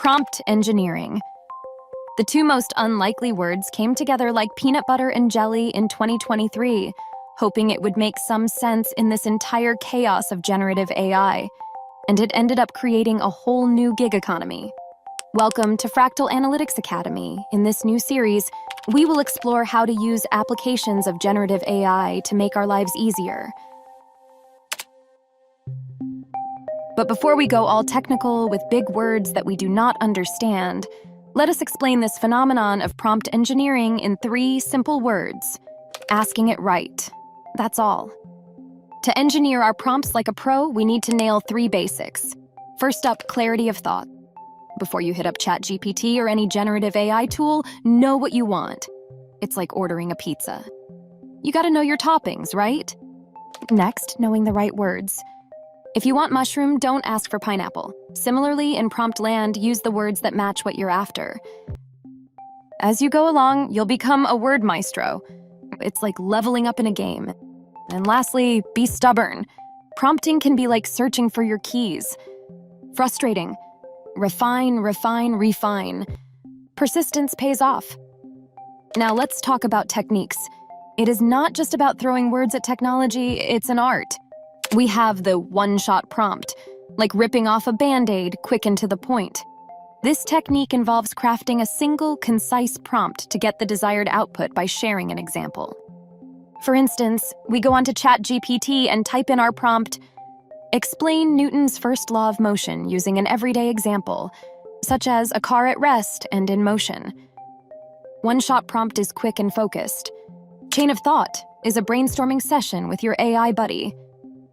Prompt engineering. The two most unlikely words came together like peanut butter and jelly in 2023, hoping it would make some sense in this entire chaos of generative AI, and it ended up creating a whole new gig economy. Welcome to Fractal Analytics Academy. In this new series, we will explore how to use applications of generative AI to make our lives easier. But before we go all technical with big words that we do not understand, let us explain this phenomenon of prompt engineering in 3 simple words. Asking it right. That's all. To engineer our prompts like a pro, we need to nail 3 basics. First up, clarity of thought. Before you hit up ChatGPT or any generative AI tool, know what you want. It's like ordering a pizza. You gotta know your toppings, right? Next, knowing the right words. If you want mushroom, don't ask for pineapple. Similarly, in prompt land, use the words that match what you're after. As you go along, you'll become a word maestro. It's like leveling up in a game. And lastly, be stubborn. Prompting can be like searching for your keys. Frustrating. Refine, refine, refine. Persistence pays off. Now let's talk about techniques. It is not just about throwing words at technology, it's an art. We have the one-shot prompt, like ripping off a Band-Aid quick and to the point. This technique involves crafting a single, concise prompt to get the desired output by sharing an example. For instance, we go onto ChatGPT and type in our prompt, explain Newton's first law of motion using an everyday example, such as a car at rest and in motion. One-shot prompt is quick and focused. Chain of thought is a brainstorming session with your AI buddy.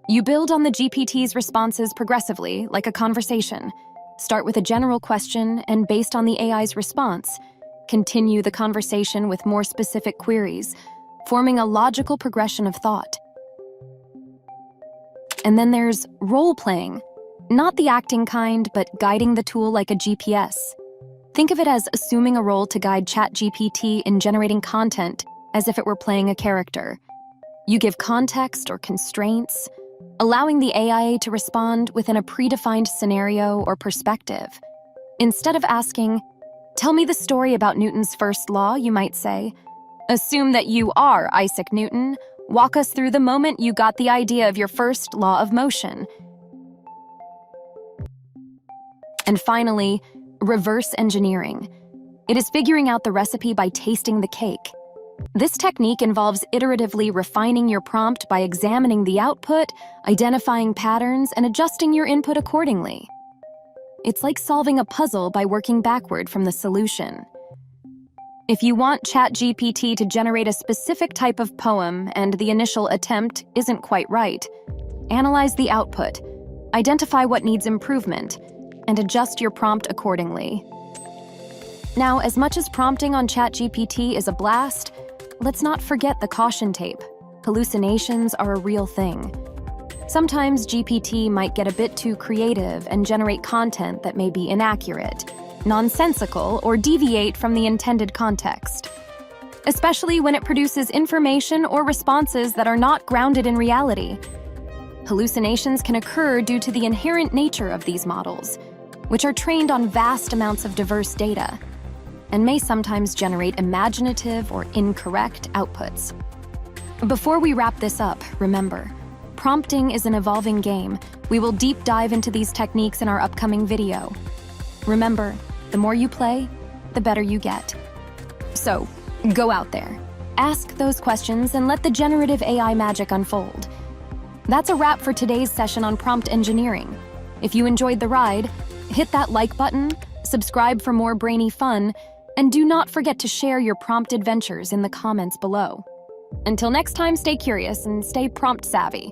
You build on the GPT's responses progressively, like a conversation. Start with a general question, and based on the AI's response, continue the conversation with more specific queries, forming a logical progression of thought. And then there's role-playing. Not the acting kind, but guiding the tool like a GPS. Think of it as assuming a role to guide ChatGPT in generating content as if it were playing a character. You give context or constraints, allowing the AI to respond within a predefined scenario or perspective. Instead of asking, tell me the story about Newton's first law, you might say, assume that you are Isaac Newton. Walk us through the moment you got the idea of your first law of motion. And finally, reverse engineering. It is figuring out the recipe by tasting the cake. This technique involves iteratively refining your prompt by examining the output, identifying patterns, and adjusting your input accordingly. It's like solving a puzzle by working backward from the solution. If you want ChatGPT to generate a specific type of poem and the initial attempt isn't quite right, analyze the output, identify what needs improvement, and adjust your prompt accordingly. Now, as much as prompting on ChatGPT is a blast, let's not forget the caution tape. Hallucinations are a real thing. Sometimes GPT might get a bit too creative and generate content that may be inaccurate, nonsensical, or deviate from the intended context, especially when it produces information or responses that are not grounded in reality. Hallucinations can occur due to the inherent nature of these models, which are trained on vast amounts of diverse data, and may sometimes generate imaginative or incorrect outputs. Before we wrap this up, remember, prompting is an evolving game. We will deep dive into these techniques in our upcoming video. Remember, the more you play, the better you get. So, go out there, ask those questions, and let the generative AI magic unfold. That's a wrap for today's session on prompt engineering. If you enjoyed the ride, hit that like button, subscribe for more brainy fun, and do not forget to share your prompt adventures in the comments below. Until next time, stay curious and stay prompt savvy.